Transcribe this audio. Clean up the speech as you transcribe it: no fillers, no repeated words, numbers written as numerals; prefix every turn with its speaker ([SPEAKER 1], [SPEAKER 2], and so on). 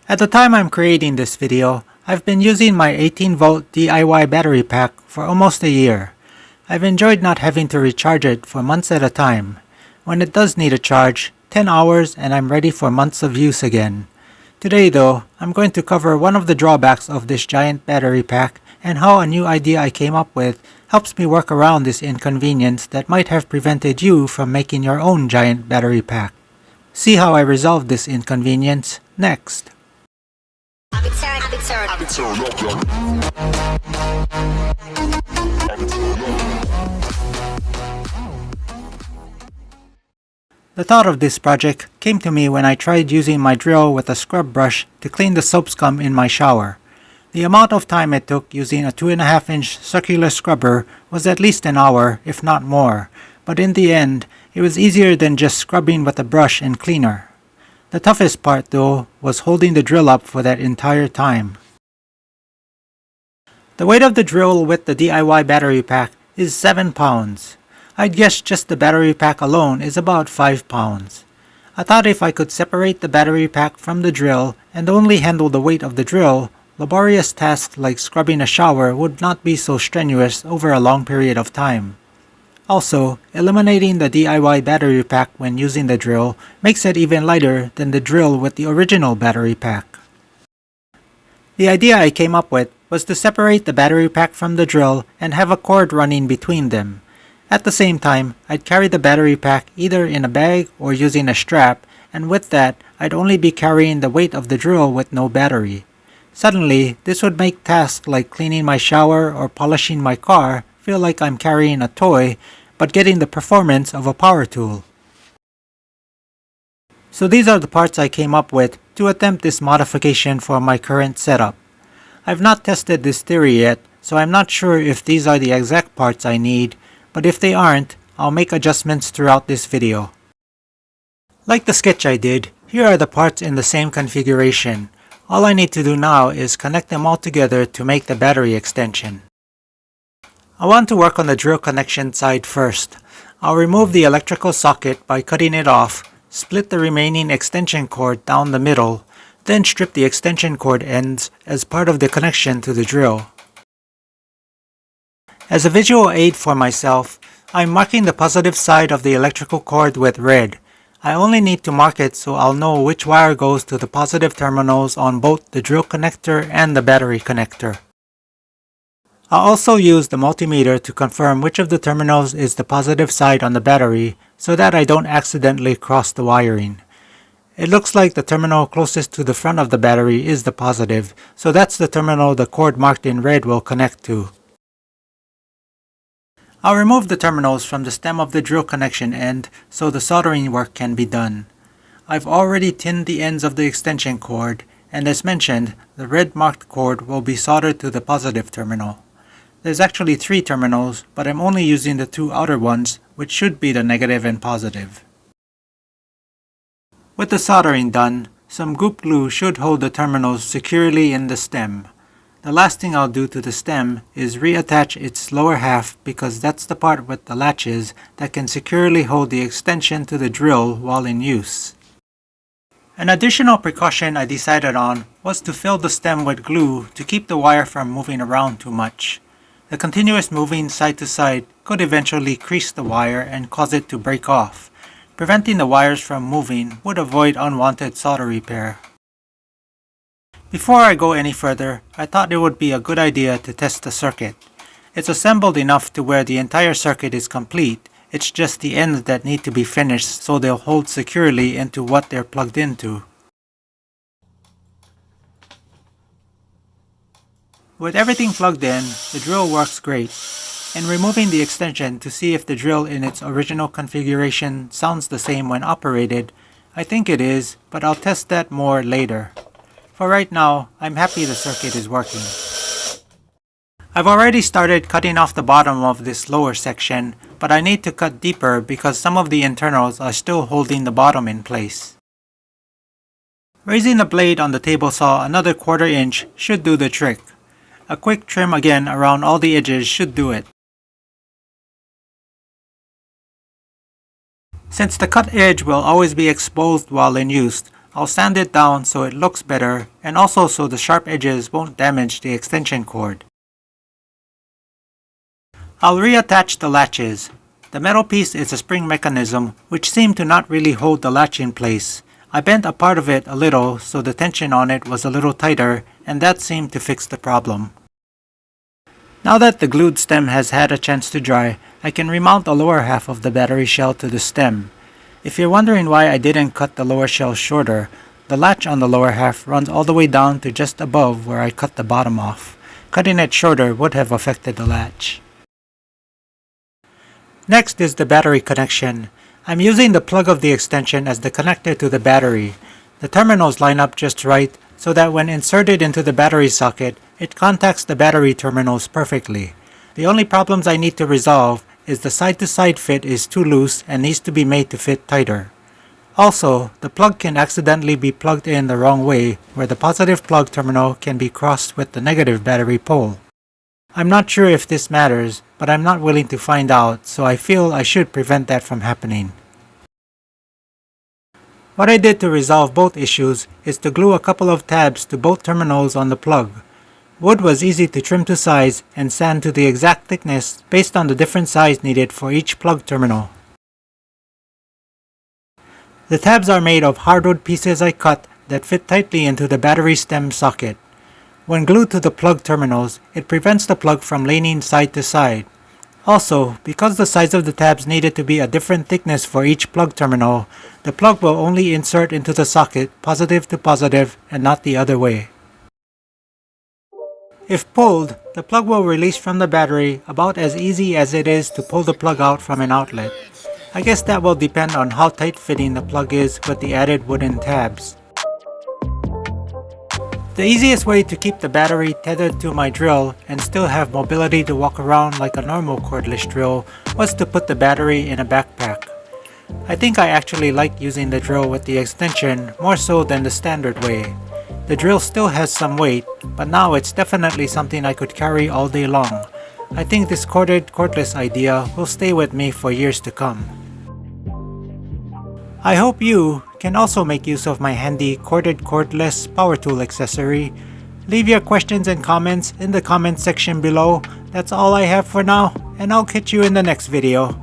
[SPEAKER 1] At the time I'm creating this video, I've been using my 18-volt DIY battery pack for almost a year. I've enjoyed not having to recharge it for months at a time. When it does need a charge, 10 hours and I'm ready for months of use again. Today though, I'm going to cover one of the drawbacks of this giant battery pack and how a new idea I came up with helps me work around this inconvenience that might have prevented you from making your own giant battery pack. See how I resolve this inconvenience next. The thought of this project came to me when I tried using my drill with a scrub brush to clean the soap scum in my shower. The amount of time it took using a 2.5-inch circular scrubber was at least an hour, if not more, but in the end, it was easier than just scrubbing with a brush and cleaner. The toughest part though was holding the drill up for that entire time. The weight of the drill with the DIY battery pack is 7 pounds. I'd guess just the battery pack alone is about 5 pounds. I thought if I could separate the battery pack from the drill and only handle the weight of the drill, laborious tasks like scrubbing a shower would not be so strenuous over a long period of time. Also, eliminating the DIY battery pack when using the drill makes it even lighter than the drill with the original battery pack. The idea I came up with was to separate the battery pack from the drill and have a cord running between them. At the same time, I'd carry the battery pack either in a bag or using a strap, and with that, I'd only be carrying the weight of the drill with no battery. Suddenly, this would make tasks like cleaning my shower or polishing my car feel like I'm carrying a toy, but getting the performance of a power tool. So these are the parts I came up with to attempt this modification for my current setup. I've not tested this theory yet, so I'm not sure if these are the exact parts I need, but if they aren't, I'll make adjustments throughout this video. Like the sketch I did, here are the parts in the same configuration. All I need to do now is connect them all together to make the battery extension. I want to work on the drill connection side first. I'll remove the electrical socket by cutting it off, split the remaining extension cord down the middle, then strip the extension cord ends as part of the connection to the drill. As a visual aid for myself, I'm marking the positive side of the electrical cord with red. I only need to mark it so I'll know which wire goes to the positive terminals on both the drill connector and the battery connector. I'll also use the multimeter to confirm which of the terminals is the positive side on the battery so that I don't accidentally cross the wiring. It looks like the terminal closest to the front of the battery is the positive, so that's the terminal the cord marked in red will connect to. I'll remove the terminals from the stem of the drill connection end so the soldering work can be done. I've already tinned the ends of the extension cord, and as mentioned, the red marked cord will be soldered to the positive terminal. There's actually 3 terminals, but I'm only using the 2 outer ones, which should be the negative and positive. With the soldering done, some goop glue should hold the terminals securely in the stem. The last thing I'll do to the stem is reattach its lower half because that's the part with the latches that can securely hold the extension to the drill while in use. An additional precaution I decided on was to fill the stem with glue to keep the wire from moving around too much. The continuous moving side to side could eventually crease the wire and cause it to break off. Preventing the wires from moving would avoid unwanted solder repair. Before I go any further, I thought it would be a good idea to test the circuit. It's assembled enough to where the entire circuit is complete, it's just the ends that need to be finished so they'll hold securely into what they're plugged into. With everything plugged in, the drill works great. And removing the extension to see if the drill in its original configuration sounds the same when operated, I think it is, but I'll test that more later. For right now, I'm happy the circuit is working. I've already started cutting off the bottom of this lower section, but I need to cut deeper because some of the internals are still holding the bottom in place. Raising the blade on the table saw another 1/4 inch should do the trick. A quick trim again around all the edges should do it. Since the cut edge will always be exposed while in use, I'll sand it down so it looks better and also so the sharp edges won't damage the extension cord. I'll reattach the latches. The metal piece is a spring mechanism which seemed to not really hold the latch in place. I bent a part of it a little so the tension on it was a little tighter, and that seemed to fix the problem. Now that the glued stem has had a chance to dry, I can remount the lower half of the battery shell to the stem. If you're wondering why I didn't cut the lower shell shorter, the latch on the lower half runs all the way down to just above where I cut the bottom off. Cutting it shorter would have affected the latch. Next is the battery connection. I'm using the plug of the extension as the connector to the battery. The terminals line up just right so that when inserted into the battery socket, it contacts the battery terminals perfectly. The only problems I need to resolve is the side-to-side fit is too loose and needs to be made to fit tighter. Also, the plug can accidentally be plugged in the wrong way, where the positive plug terminal can be crossed with the negative battery pole. I'm not sure if this matters, but I'm not willing to find out, so I feel I should prevent that from happening. What I did to resolve both issues is to glue a couple of tabs to both terminals on the plug. Wood was easy to trim to size and sand to the exact thickness based on the different size needed for each plug terminal. The tabs are made of hardwood pieces I cut that fit tightly into the battery stem socket. When glued to the plug terminals, it prevents the plug from leaning side to side. Also, because the size of the tabs needed to be a different thickness for each plug terminal, the plug will only insert into the socket positive to positive and not the other way. If pulled, the plug will release from the battery about as easy as it is to pull the plug out from an outlet. I guess that will depend on how tight fitting the plug is with the added wooden tabs. The easiest way to keep the battery tethered to my drill and still have mobility to walk around like a normal cordless drill was to put the battery in a backpack. I think I actually like using the drill with the extension more so than the standard way. The drill still has some weight, but now it's definitely something I could carry all day long. I think this corded cordless idea will stay with me for years to come. I hope you can also make use of my handy corded cordless power tool accessory. Leave your questions and comments in the comment section below. That's all I have for now, and I'll catch you in the next video.